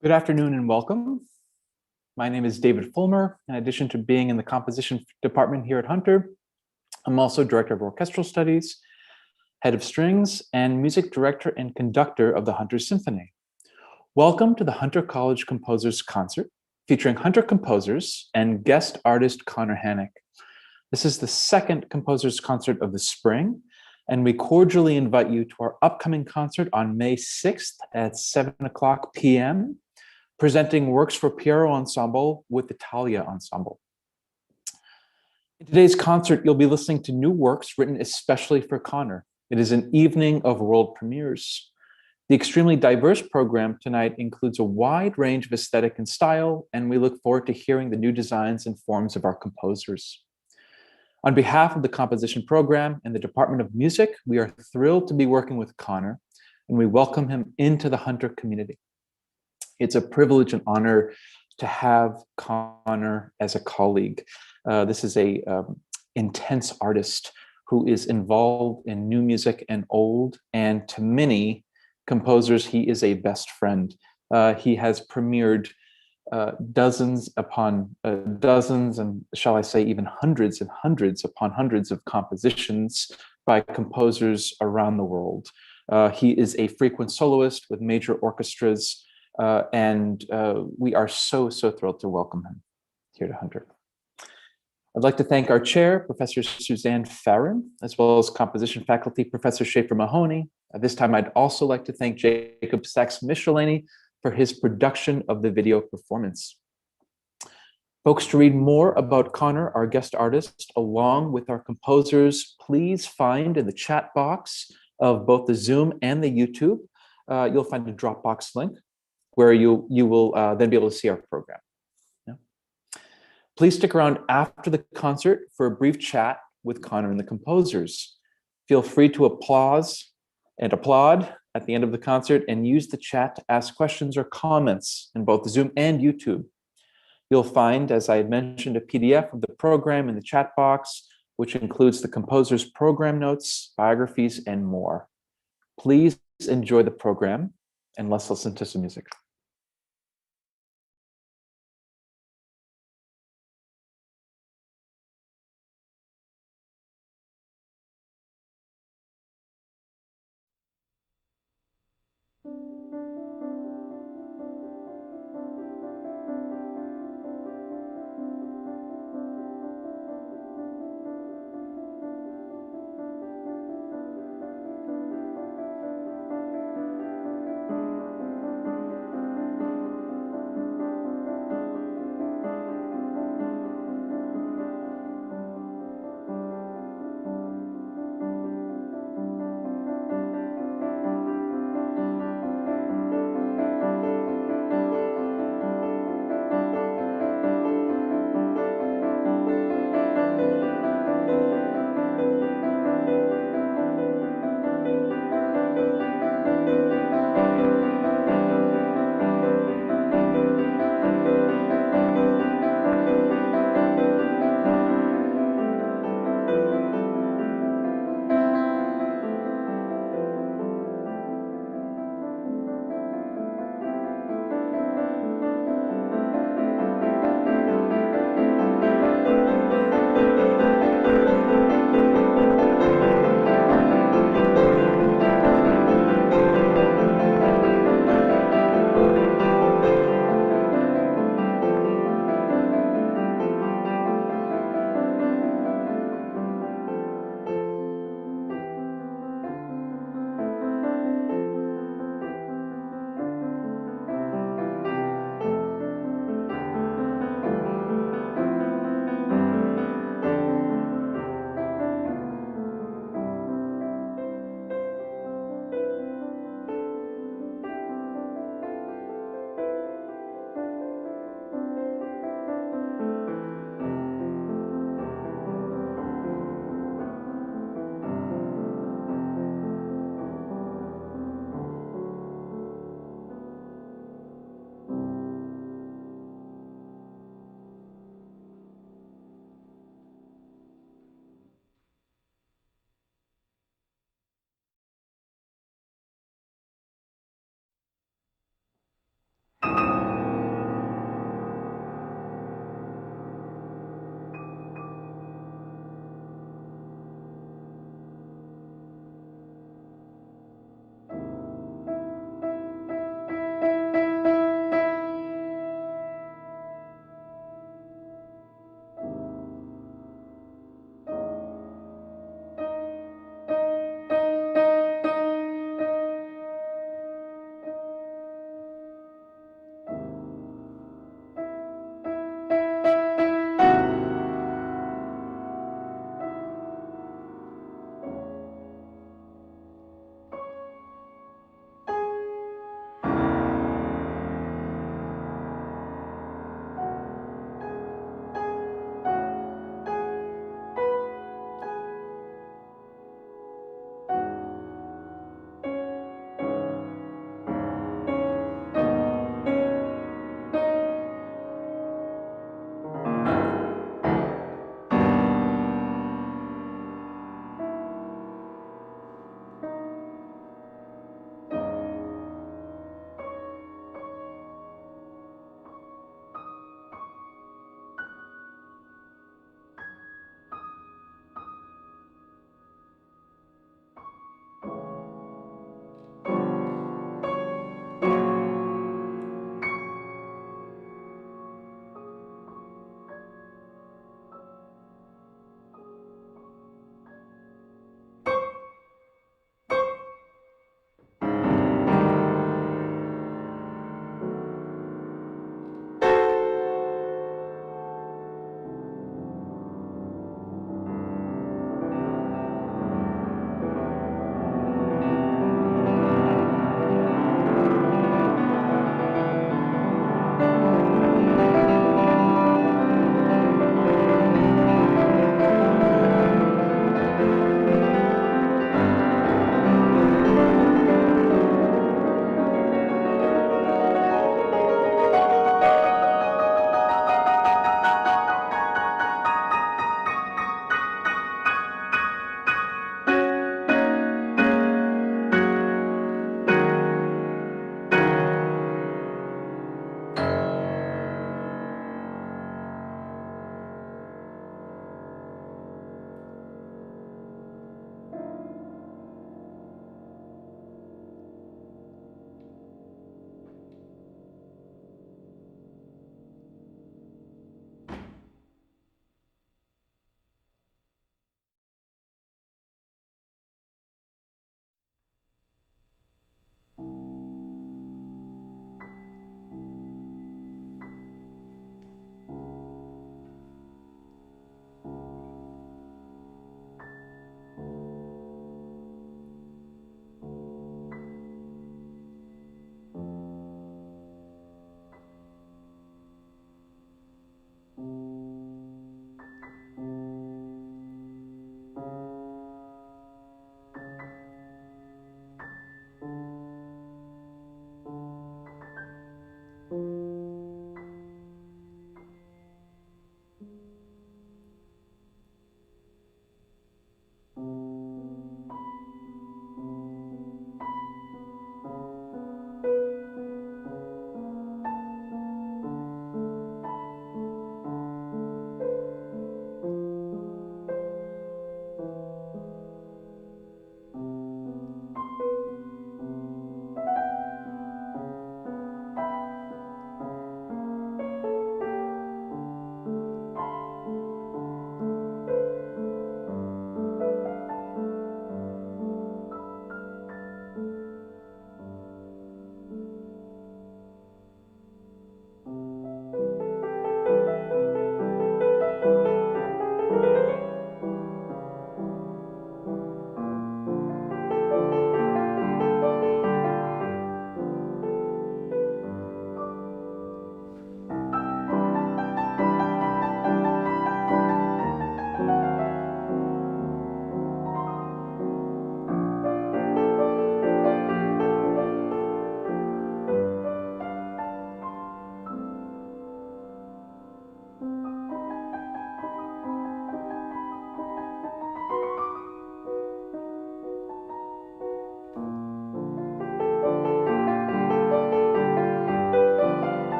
Good afternoon and welcome. My name is David Fulmer. In addition to being in the composition department here at Hunter, I'm also Director of Orchestral Studies, Head of Strings, and Music Director and Conductor of the Hunter Symphony. Welcome to the Hunter College Composers Concert, featuring Hunter composers and guest artist Conor Hanick. This is the second Composers Concert of the spring, and we cordially invite you to our upcoming concert on May 6th at 7:00 p.m., presenting works for Piero Ensemble with the Talia Ensemble. In today's concert, you'll be listening to new works written especially for Conor. It is an evening of world premieres. The extremely diverse program tonight includes a wide range of aesthetic and style, and we look forward to hearing the new designs and forms of our composers. On behalf of the composition program and the Department of Music, we are thrilled to be working with Conor, and we welcome him into the Hunter community. It's a privilege and honor to have Conor as a colleague. This is a intense artist who is involved in new music and old, and to many composers, he is a best friend. He has premiered dozens upon dozens, and shall I say even hundreds and hundreds upon hundreds of compositions by composers around the world. He is a frequent soloist with major orchestras, and we are so thrilled to welcome him here to Hunter. I'd like to thank our chair, Professor Suzanne Farron, as well as composition faculty, Professor Schaefer Mahoney. At this time, I'd also like to thank Jacob Sachs-Michelini for his production of the video performance. Folks, to read more about Conor, our guest artist, along with our composers, please find in the chat box of both the Zoom and the YouTube, you'll find a Dropbox link where you will then be able to see our program. Yeah. Please stick around after the concert for a brief chat with Conor and the composers. Feel free to applaud at the end of the concert and use the chat to ask questions or comments in both the Zoom and YouTube. You'll find, as I had mentioned, a PDF of the program in the chat box, which includes the composers' program notes, biographies, and more. Please enjoy the program, and let's listen to some music.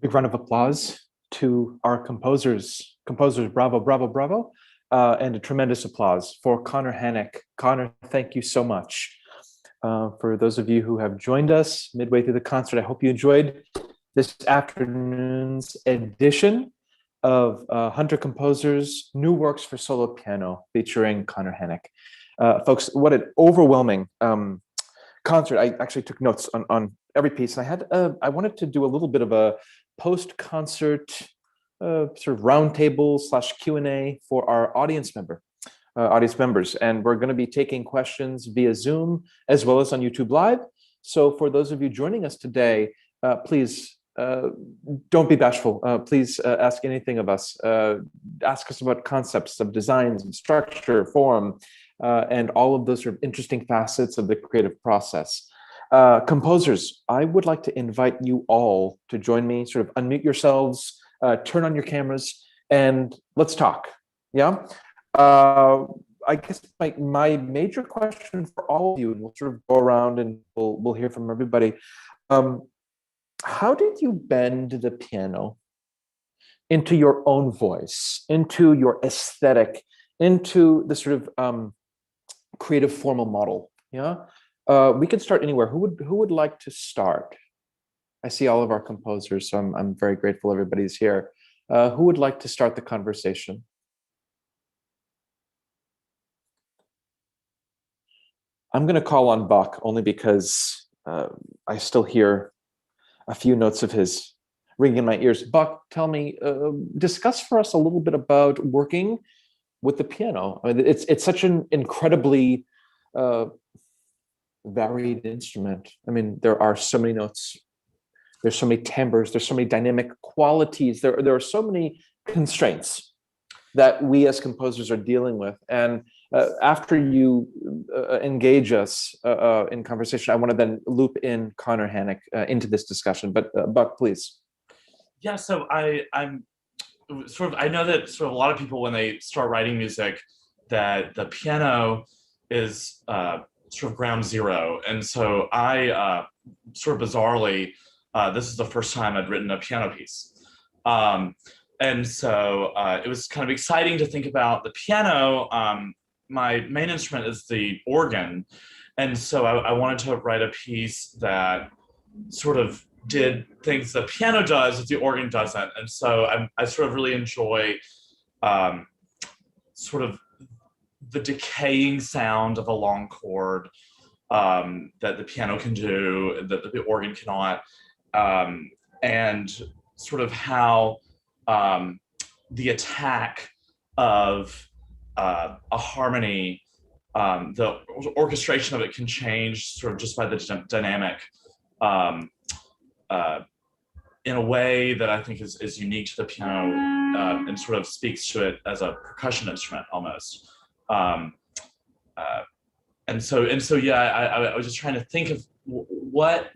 Big round of applause to our composers. Composers, bravo, bravo, bravo. And a tremendous applause for Conor Hanick. Conor, thank you so much. For those of you who have joined us midway through the concert, I hope you enjoyed this afternoon's edition of Hunter Composer's New Works for Solo Piano featuring Conor Hanick. Folks, what an overwhelming concert. I actually took notes on every piece. And I wanted to do a little bit of a post-concert sort of roundtable / Q&A for our audience members. And we're going to be taking questions via Zoom as well as on YouTube Live. So for those of you joining us today, please don't be bashful. Please ask anything of us. Ask us about concepts of designs and structure, form, and all of those sort of interesting facets of the creative process. Composers, I would like to invite you all to join me, sort of unmute yourselves, turn on your cameras, and let's talk. Yeah? I guess my major question for all of you, and we'll sort of go around and we'll hear from everybody. How did you bend the piano into your own voice, into your aesthetic, into the sort of creative formal model? Yeah? We could start anywhere. Who would like to start? I see all of our composers, so I'm very grateful everybody's here. Who would like to start the conversation? I'm going to call on Buck only because I still hear a few notes of his ringing in my ears. Buck, tell me, discuss for us a little bit about working with the piano. I mean, it's such an incredibly varied instrument. I mean, there are so many notes, there's so many timbres, there's so many dynamic qualities, there are so many constraints that we as composers are dealing with. And after you engage us in conversation, I want to then loop in Conor Hanick into this discussion. But Buck, please. Yeah, so I'm sort of, I know that sort of a lot of people, when they start writing music, that the piano is sort of ground zero. And so I sort of bizarrely, this is the first time I'd written a piano piece. And so it was kind of exciting to think about the piano. My main instrument is the organ. And so I wanted to write a piece that sort of did things the piano does that the organ doesn't. And so I sort of really enjoy sort of the decaying sound of a long chord that the piano can do, that the organ cannot, and sort of how the attack of a harmony, the orchestration of it can change sort of just by the dynamic in a way that I think is unique to the piano and sort of speaks to it as a percussion instrument almost. And so yeah, I was just trying to think of what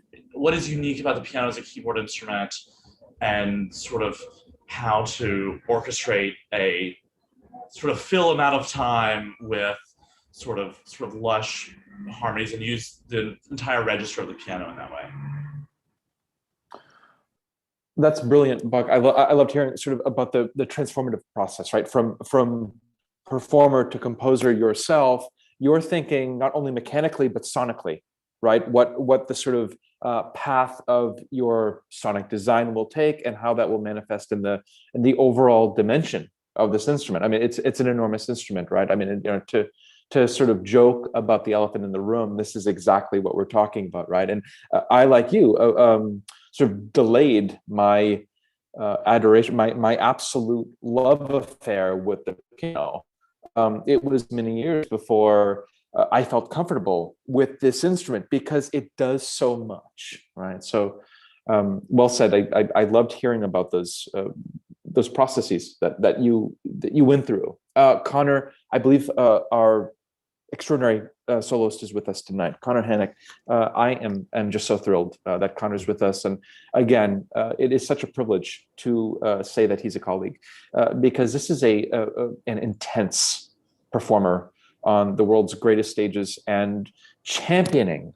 is unique about the piano as a keyboard instrument, and sort of how to orchestrate a sort of fill amount of time with sort of lush harmonies and use the entire register of the piano in that way. That's brilliant, Buck. I loved hearing sort of about the transformative process, right? From performer to composer yourself, you're thinking not only mechanically but sonically, right? What the sort of path of your sonic design will take and how that will manifest in the overall dimension of this instrument. I mean, it's an enormous instrument, right? I mean, you know, to sort of joke about the elephant in the room, this is exactly what we're talking about, right? And I, like you, sort of delayed my adoration, my absolute love affair with the piano. It was many years before I felt comfortable with this instrument because it does so much, right? So, well said. I loved hearing about those processes that you went through. Conor, I believe our extraordinary soloist is with us tonight, Conor Hanick. I am just so thrilled that Conor's with us. And again, it is such a privilege to say that he's a colleague because this is an intense performer on the world's greatest stages and championing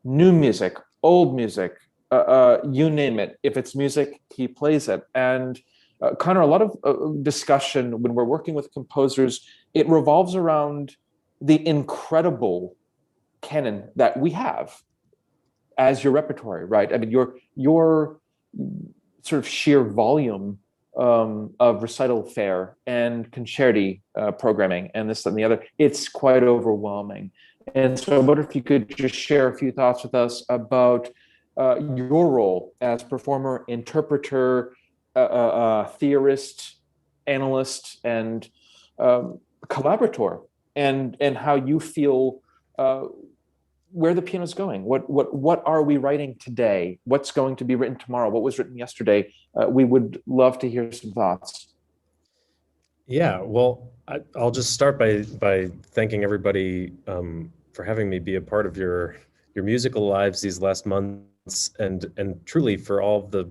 new music, old music, you name it. If it's music, he plays it. And Connor, a lot of discussion when we're working with composers, it revolves around the incredible canon that we have as your repertory, right? I mean, your sort of sheer volume of recital fare and concerti programming and this and the other, it's quite overwhelming. And so I wonder if you could just share a few thoughts with us about your role as performer, interpreter, theorist, analyst, and collaborator, and how you feel where the piano's going. What are we writing today? What's going to be written tomorrow? What was written yesterday? We would love to hear some thoughts. Yeah, well, I'll just start by thanking everybody for having me be a part of your musical lives these last months, and truly for all the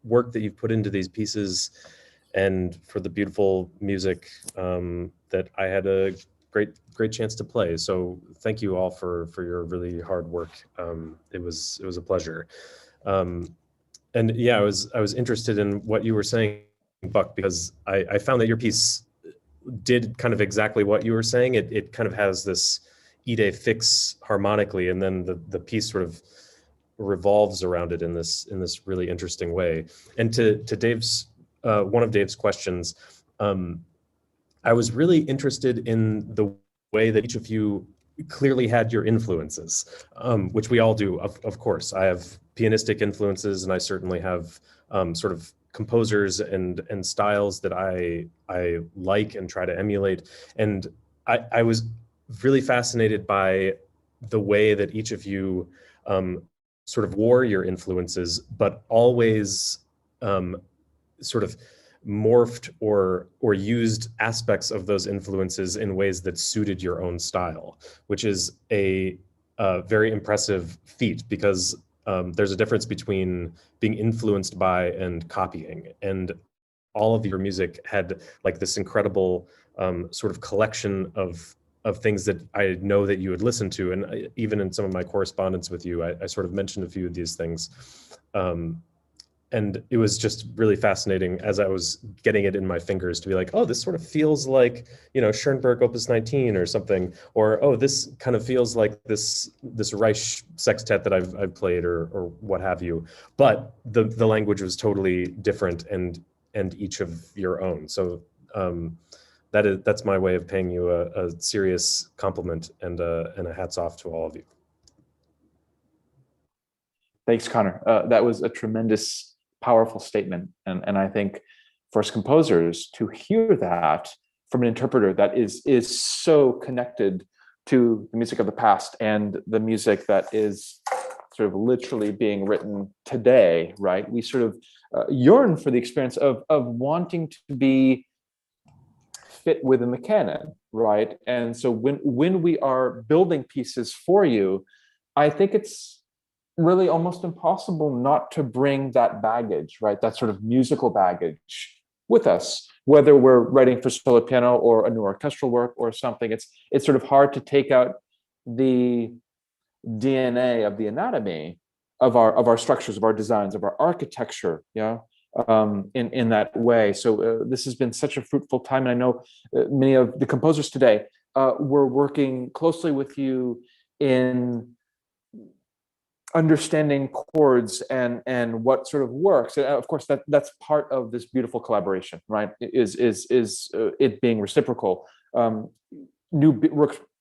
work that you've put into these pieces, and for the beautiful music that I had a great chance to play. So thank you all for your really hard work. It was a pleasure. And yeah, I was interested in what you were saying, Buck, because I found that your piece did kind of exactly what you were saying. It kind of has this idée fixe harmonically, and then the piece sort of revolves around it in this really interesting way. And to Dave's one of Dave's questions, I was really interested in the way that each of you clearly had your influences, which we all do, of course. I have pianistic influences, and I certainly have sort of composers and styles that I like and try to emulate. And I was really fascinated by the way that each of you sort of wore your influences, but always sort of morphed or used aspects of those influences in ways that suited your own style, which is a very impressive feat, because there's a difference between being influenced by and copying. And all of your music had like this incredible sort of collection of things that I know that you would listen to. And even in some of my correspondence with you, I sort of mentioned a few of these things. And it was just really fascinating as I was getting it in my fingers to be like, oh, this sort of feels like, you know, Schoenberg Opus 19 or something, or oh, this kind of feels like this Reich sextet that I've played, or what have you. But the language was totally different and each of your own. So that's my way of paying you a serious compliment and a hats off to all of you. Thanks, Connor. That was a tremendous, powerful statement. And I think for us composers to hear that from an interpreter that is so connected to the music of the past and the music that is sort of literally being written today, right? We sort of yearn for the experience of wanting to be fit within the canon, right? And so when we are building pieces for you, I think it's really almost impossible not to bring that baggage, right? That sort of musical baggage with us, whether we're writing for solo piano or a new orchestral work or something. It's sort of hard to take out the DNA of the anatomy of our structures, of our designs, of our architecture, yeah, in that way. So this has been such a fruitful time, and I know many of the composers today were working closely with you in understanding chords and what sort of works. And of course, that's part of this beautiful collaboration, right? Is it being reciprocal, new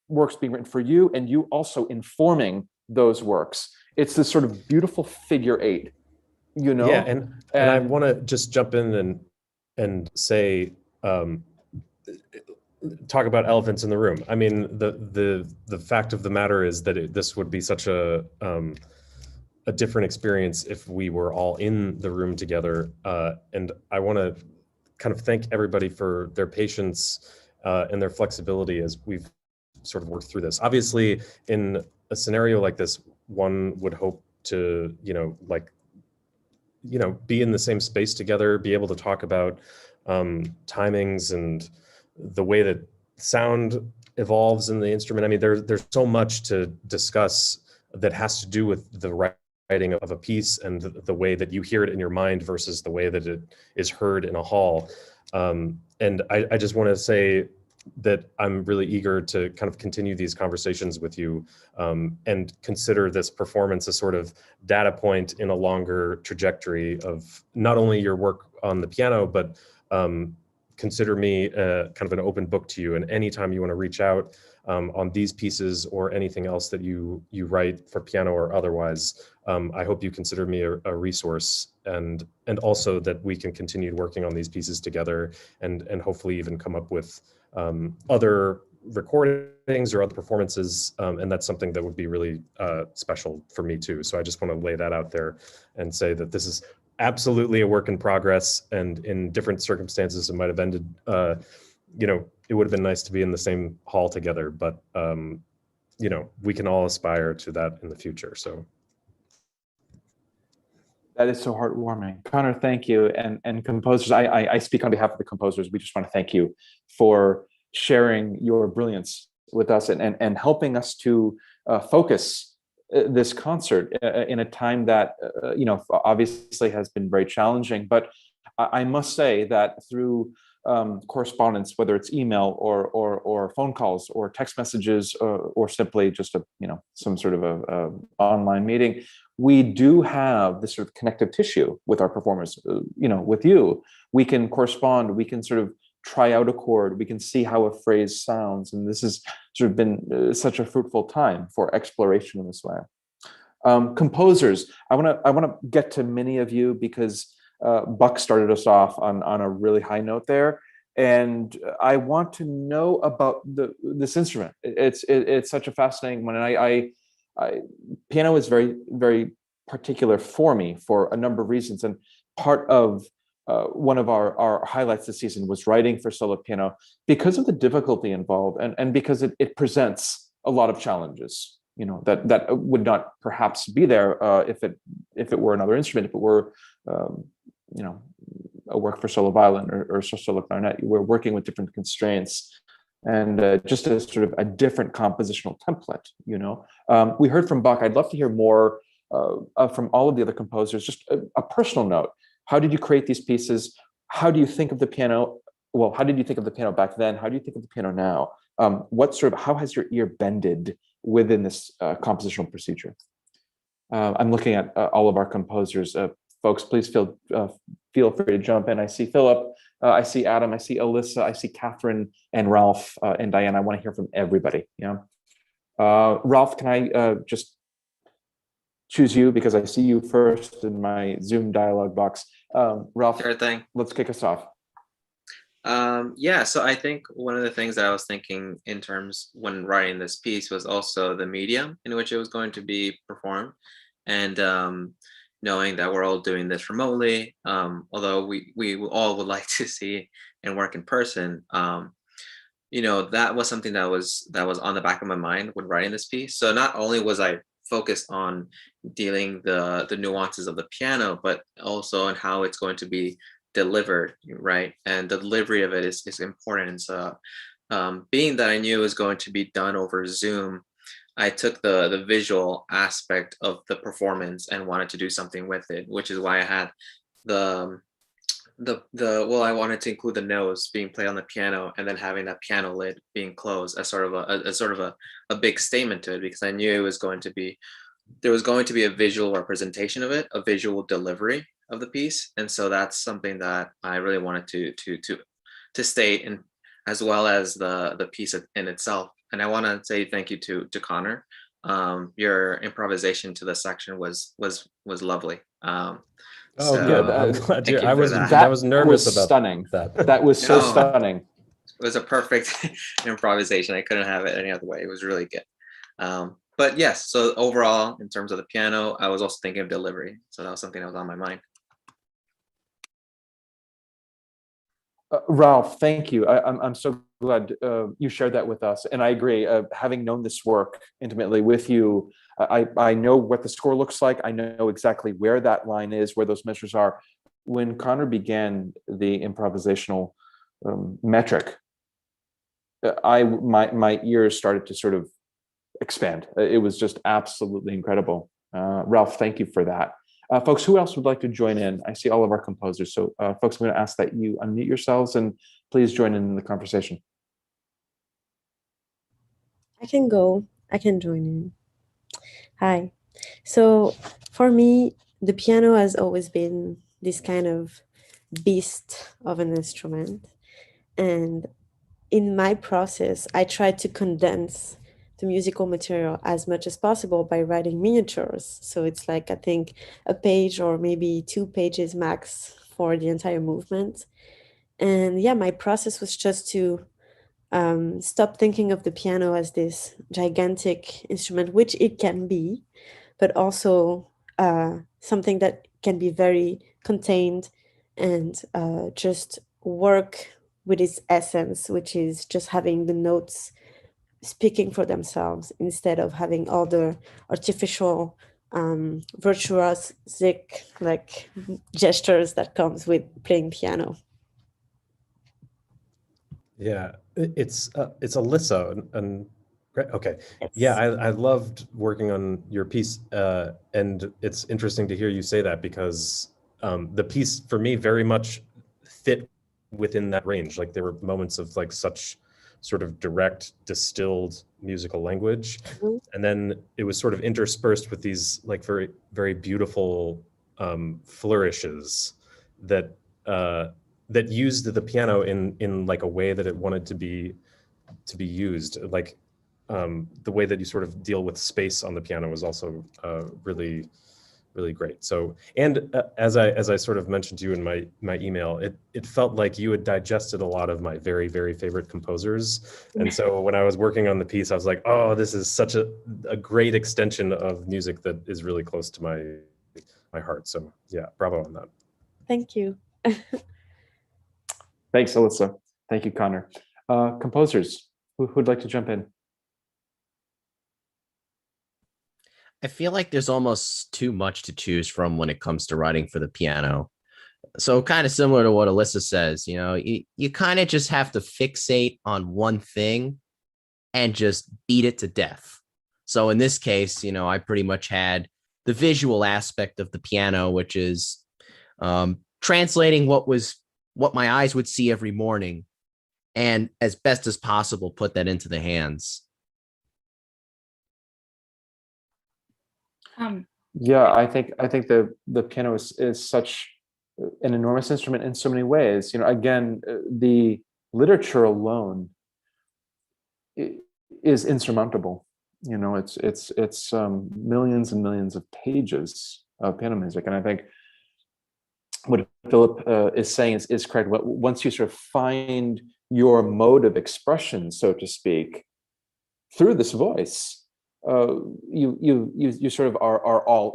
works being written for you, and you also informing those works. It's this sort of beautiful figure eight, you know. Yeah, and I want to just jump in and say, talk about elephants in the room. I mean, the fact of the matter is that this would be such a different experience if we were all in the room together. And I want to kind of thank everybody for their patience and their flexibility as we've sort of worked through this. Obviously, in a scenario like this, one would hope to, be in the same space together, be able to talk about timings and the way that sound evolves in the instrument. I mean, there's so much to discuss that has to do with the writing of a piece and the way that you hear it in your mind versus the way that it is heard in a hall. And I just want to say that I'm really eager to kind of continue these conversations with you, and consider this performance a sort of data point in a longer trajectory of not only your work on the piano, but consider me kind of an open book to you. And anytime you want to reach out on these pieces or anything else that you write for piano or otherwise, I hope you consider me a resource, and also that we can continue working on these pieces together, and hopefully even come up with other recordings or other performances, and that's something that would be really special for me too. So I just want to lay that out there and say that this is absolutely a work in progress, and in different circumstances it might have ended, it would have been nice to be in the same hall together, but we can all aspire to that in the future. So That is so heartwarming. Conor, thank you. And composers, I speak on behalf of the composers. We just want to thank you for sharing your brilliance with us, and helping us to focus this concert in a time that, obviously has been very challenging. But I must say that through correspondence, whether it's email or phone calls or text messages, or simply just some sort of a online meeting, we do have this sort of connective tissue with our performers. With you, we can correspond, we can sort of try out a chord, we can see how a phrase sounds, and this has sort of been such a fruitful time for exploration in this way. Composers, I want to get to many of you, because Buck started us off on a really high note there, and I want to know about this instrument. It's such a fascinating one, and piano is very, very particular for me for a number of reasons. And part of one of our highlights this season was writing for solo piano, because of the difficulty involved, and because it presents a lot of challenges, that would not perhaps be there if it were another instrument, if it were a work for solo violin or solo clarinet. We're working with different constraints, and just a sort of a different compositional template. We heard from Buck. I'd love to hear more from all of the other composers. Just a personal note: how did you create these pieces? How do you think of the piano? Well, how did you think of the piano back then? How do you think of the piano now? How has your ear bended within this compositional procedure? I'm looking at all of our composers. Folks, please feel free to jump in. I see Philip, I see Adam, I see Alyssa, I see Catherine and Ralph and Diane. I want to hear from everybody. Ralph, can I just choose you because I see you first in my Zoom dialog box? Ralph, Sure thing. Let's kick us off. So I think one of the things that I was thinking in terms when writing this piece was also the medium in which it was going to be performed, and knowing that we're all doing this remotely, although we all would like to see and work in person. That was something that was on the back of my mind when writing this piece. So not only was I focused on dealing the nuances of the piano, but also on how it's going to be delivered, right? And the delivery of it is important. And so being that I knew it was going to be done over Zoom, I took the visual aspect of the performance and wanted to do something with it, which is why I had I wanted to include the nose being played on the piano, and then having that piano lid being closed as sort of a big statement to it, because I knew there was going to be a visual representation of it, a visual delivery of the piece. And so that's something that I really wanted to state, and as well as the piece in itself. And I want to say thank you to Conor. Your improvisation to the section was lovely. I'm So glad you. thank you for that. I was nervous about stunning. that. That was so No. stunning. It was a perfect improvisation. I couldn't have it any other way. It was really good. But yes, so overall, in terms of the piano, I was also thinking of delivery. So that was something that was on my mind. Ralph, thank you. I'm so glad you shared that with us. And I agree, having known this work intimately with you, I know what the score looks like. I know exactly where that line is, where those measures are. When Conor began the improvisational metric, my ears started to sort of expand. It was just absolutely incredible. Ralph, thank you for that. Folks, who else would like to join in? I see all of our composers. So folks, I'm going to ask that you unmute yourselves and please join in the conversation. I can go. I can join in. Hi. So for me, the piano has always been this kind of beast of an instrument. And in my process, I try to condense the musical material as much as possible by writing miniatures. So it's like, I think, a page or maybe 2 pages max for the entire movement. And yeah, my process was just to stop thinking of the piano as this gigantic instrument, which it can be, but also something that can be very contained and just work with its essence, which is just having the notes speaking for themselves instead of having all the artificial virtuosic like gestures that comes with playing piano. Yeah, it's Alyssa, and great. Okay, Yes. yeah, I loved working on your piece, and it's interesting to hear you say that because the piece for me very much fit within that range. Like there were moments of like such sort of direct, distilled musical language, Mhm. and then it was sort of interspersed with these like very very beautiful flourishes that. That used the piano in like a way that it wanted to be used. Like the way that you sort of deal with space on the piano was also really really great. So, and as I sort of mentioned to you in my email, it felt like you had digested a lot of my very very favorite composers. And so when I was working on the piece, I was like, oh, this is such a great extension of music that is really close to my heart. So yeah, bravo on that. Thank you. Thanks, Alyssa. Thank you, Connor. Composers, who'd like to jump in? I feel like there's almost too much to choose from when it comes to writing for the piano. So kind of similar to what Alyssa says, you kind of just have to fixate on one thing and just beat it to death. So in this case, I pretty much had the visual aspect of the piano, which is translating what my eyes would see every morning, and as best as possible, put that into the hands. Yeah, I think the piano is such an enormous instrument in so many ways. Again, the literature alone is insurmountable. It's millions and millions of pages of piano music, and I think what Philip is saying is correct. Once you sort of find your mode of expression, so to speak, through this voice, you sort of are all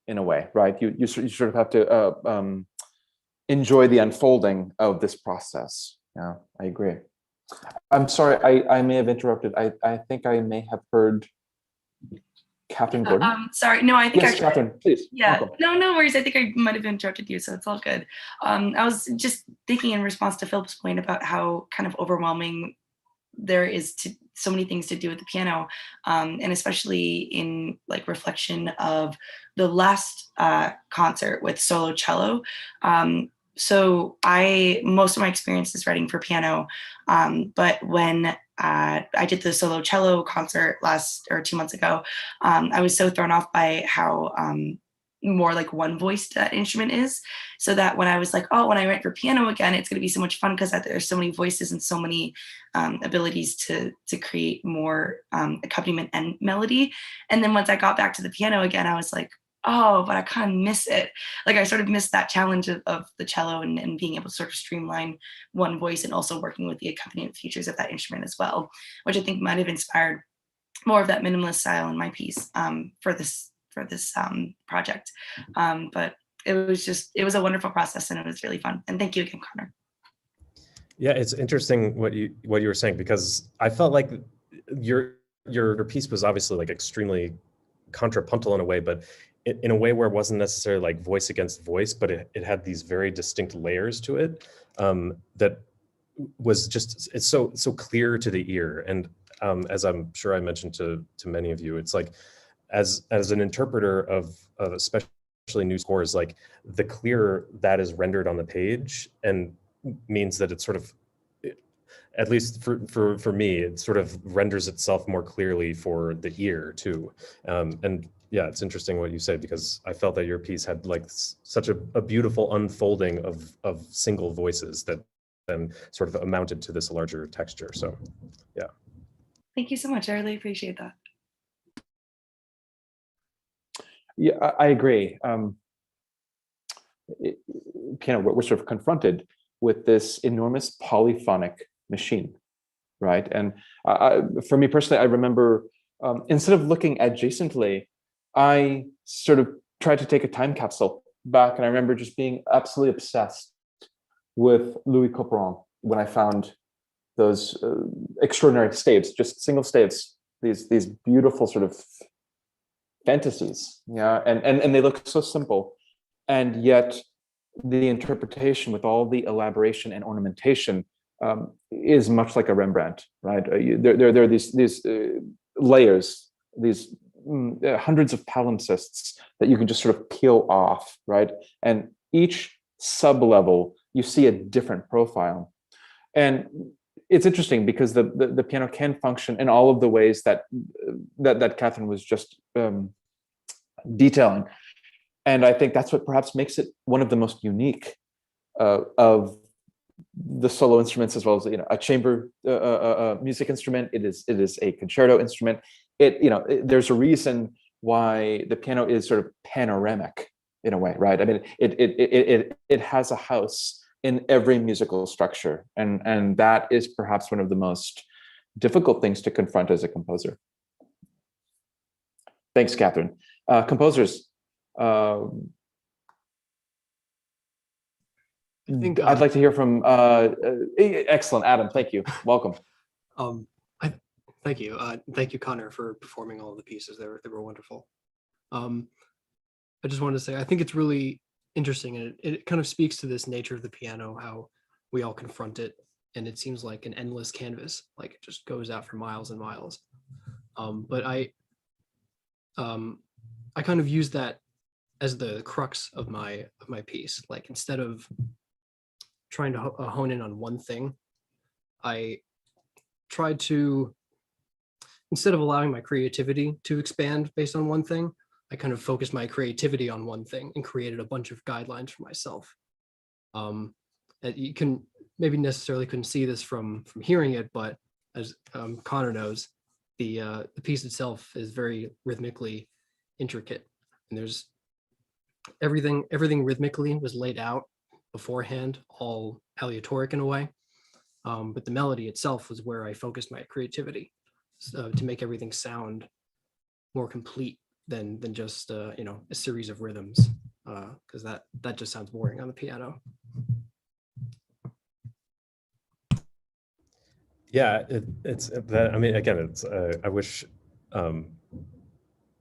in a way, right? You sort of have to enjoy the unfolding of this process. Yeah, I agree. I'm sorry, I may have interrupted. I think I may have heard Catherine Gordon. Sorry, no, I think yes, Catherine, please. Yeah, Welcome. no worries. I think I might have interrupted you, so it's all good. I was just thinking in response to Philip's point about how kind of overwhelming there is to so many things to do with the piano, and especially in like reflection of the last concert with solo cello. So most of my experience is writing for piano, but when I did the solo cello concert 2 months ago, I was so thrown off by how more like one voiced that instrument is, so that when I was like, oh, when I write for piano again, it's going to be so much fun because there's so many voices and so many abilities to create more accompaniment and melody. And then once I got back to the piano again, I was like, oh, but I kind of miss it. Like I sort of missed that challenge of the cello and being able to sort of streamline one voice and also working with the accompaniment features of that instrument as well, which I think might have inspired more of that minimalist style in my piece for this project. But it was a wonderful process and it was really fun. And thank you again, Connor. Yeah, it's interesting what you were saying, because I felt like your piece was obviously like extremely contrapuntal in a way, but in a way where it wasn't necessarily like voice against voice, but it had these very distinct layers to it that was just, it's so clear to the ear. And as I'm sure I mentioned to many of you, it's like as an interpreter of especially new scores, like the clearer that is rendered on the page, and means that it's sort of, at least for me, it sort of renders itself more clearly for the ear too. And yeah, it's interesting what you say, because I felt that your piece had like such a beautiful unfolding of single voices that then sort of amounted to this larger texture. So yeah. Thank you so much. I really appreciate that. Yeah, I agree. Piano, we're sort of confronted with this enormous polyphonic machine, right? And for me personally, I remember instead of looking adjacently, I sort of tried to take a time capsule back, and I remember just being absolutely obsessed with Louis Couperin when I found those extraordinary staves, just single staves, these beautiful sort of fantasies, yeah, and they look so simple, and yet the interpretation with all the elaboration and ornamentation is much like a Rembrandt, right? There are these layers, these hundreds of palimpsests that you can just sort of peel off, right? And each sub-level, you see a different profile. And it's interesting because the piano can function in all of the ways that Catherine was just detailing. And I think that's what perhaps makes it one of the most unique of the solo instruments, as well as a chamber music instrument. It is a concerto instrument. There's a reason why the piano is sort of panoramic in a way, right? I mean, it has a house in every musical structure, and that is perhaps one of the most difficult things to confront as a composer. Thanks, Catherine. Composers. I'd like to hear from excellent Adam. Thank you. Welcome. Thank you. Thank you, Connor, for performing all of the pieces. They were wonderful. I just wanted to say, I think it's really interesting, and it kind of speaks to this nature of the piano, how we all confront it, and it seems like an endless canvas, like it just goes out for miles and miles. But I kind of use that as the crux of my piece. Like, instead of trying to hone in on one thing, I tried to, instead of allowing my creativity to expand based on one thing, I kind of focused my creativity on one thing and created a bunch of guidelines for myself. You can maybe necessarily couldn't see this from hearing it, but as Connor knows, the piece itself is very rhythmically intricate, and there's everything rhythmically was laid out beforehand, all aleatoric in a way. But the melody itself was where I focused my creativity, to make everything sound more complete than just a series of rhythms, because that just sounds boring on the piano. Yeah, it's that. I mean, again, it's I wish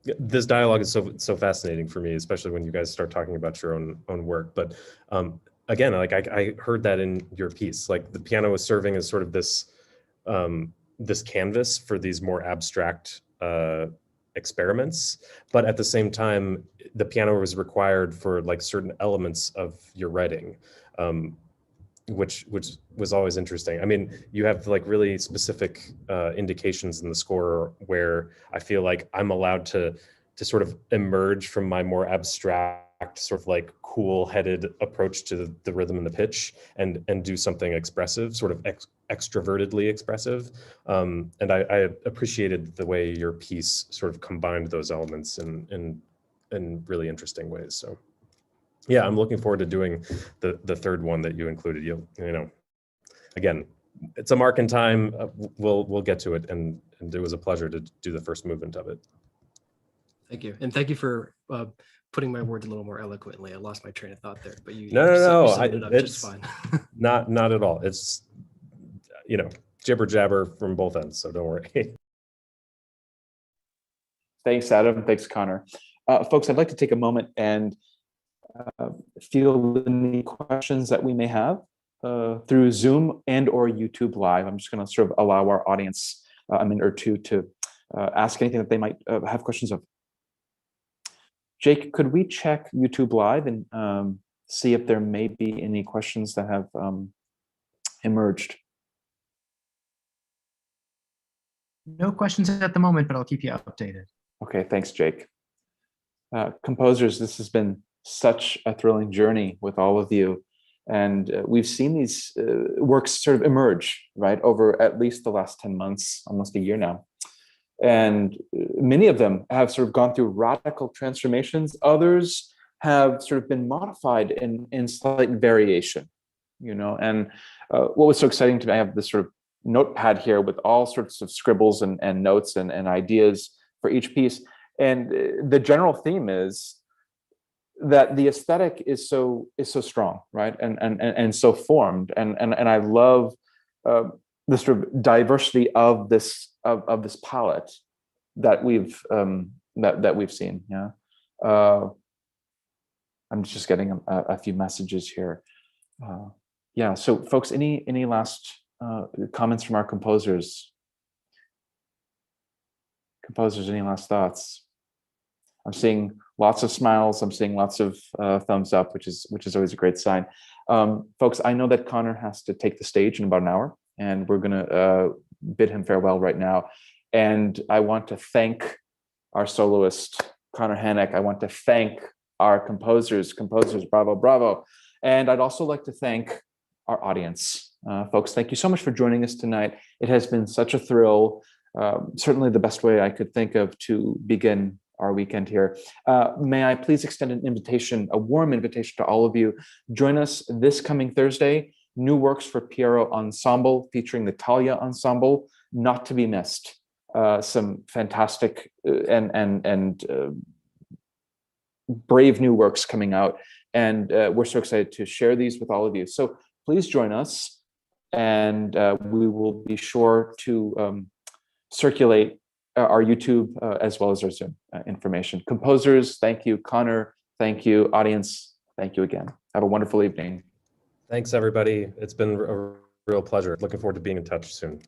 this dialogue is so fascinating for me, especially when you guys start talking about your own work. But again, like I heard that in your piece, like the piano is serving as sort of this this canvas for these more abstract experiments, but at the same time, the piano was required for like certain elements of your writing, which was always interesting. I mean, you have like really specific indications in the score where I feel like I'm allowed to sort of emerge from my more abstract, sort of like cool-headed approach to the rhythm and the pitch, and do something expressive, sort of extrovertedly expressive. And I appreciated the way your piece sort of combined those elements in really interesting ways. So yeah, I'm looking forward to doing the third one that you included. You know, again, it's a mark in time. We'll get to it, and it was a pleasure to do the first movement of it. Thank you, and thank you for putting my words a little more eloquently. I lost my train of thought there, but you No, summed it up just fine. not at all. It's jibber jabber from both ends, so don't worry. Thanks, Adam. Thanks, Connor. Folks, I'd like to take a moment and field any questions that we may have through Zoom and or YouTube Live. I'm just going to sort of allow our audience a minute or two to ask anything that they might have questions of. Jake, could we check YouTube Live and see if there may be any questions that have emerged? No questions at the moment, but I'll keep you updated. Okay, thanks, Jake. Composers, this has been such a thrilling journey with all of you. And we've seen these works sort of emerge, right, over at least the last 10 months, almost a year now. And many of them have sort of gone through radical transformations. Others have sort of been modified in slight variation, you know. And what was so exciting to me, I have this sort of notepad here with all sorts of scribbles and notes and ideas for each piece. And the general theme is that the aesthetic is so strong, right, and so formed, and I love the sort of diversity of this palette that we've seen. Yeah, I'm just getting a few messages here. Yeah, so folks, any last comments from our composers? Composers, any last thoughts? I'm seeing lots of smiles. I'm seeing lots of thumbs up, which is always a great sign. Folks, I know that Conor has to take the stage in about an hour, and we're going to bid him farewell right now. And I want to thank our soloist, Conor Hanick. I want to thank our composers, bravo, bravo. And I'd also like to thank our audience. Folks, thank you so much for joining us tonight. It has been such a thrill. Certainly the best way I could think of to begin our weekend here. May I please extend an invitation, a warm invitation to all of you. Join us this coming Thursday, new works for Piero Ensemble featuring the Talia Ensemble, not to be missed. Some fantastic and brave new works coming out. And we're so excited to share these with all of you. So please join us, and we will be sure to circulate our YouTube as well as our Zoom information. Composers, thank you. Conor, thank you. Audience, thank you again. Have a wonderful evening. Thanks, everybody. It's been a real pleasure. Looking forward to being in touch soon.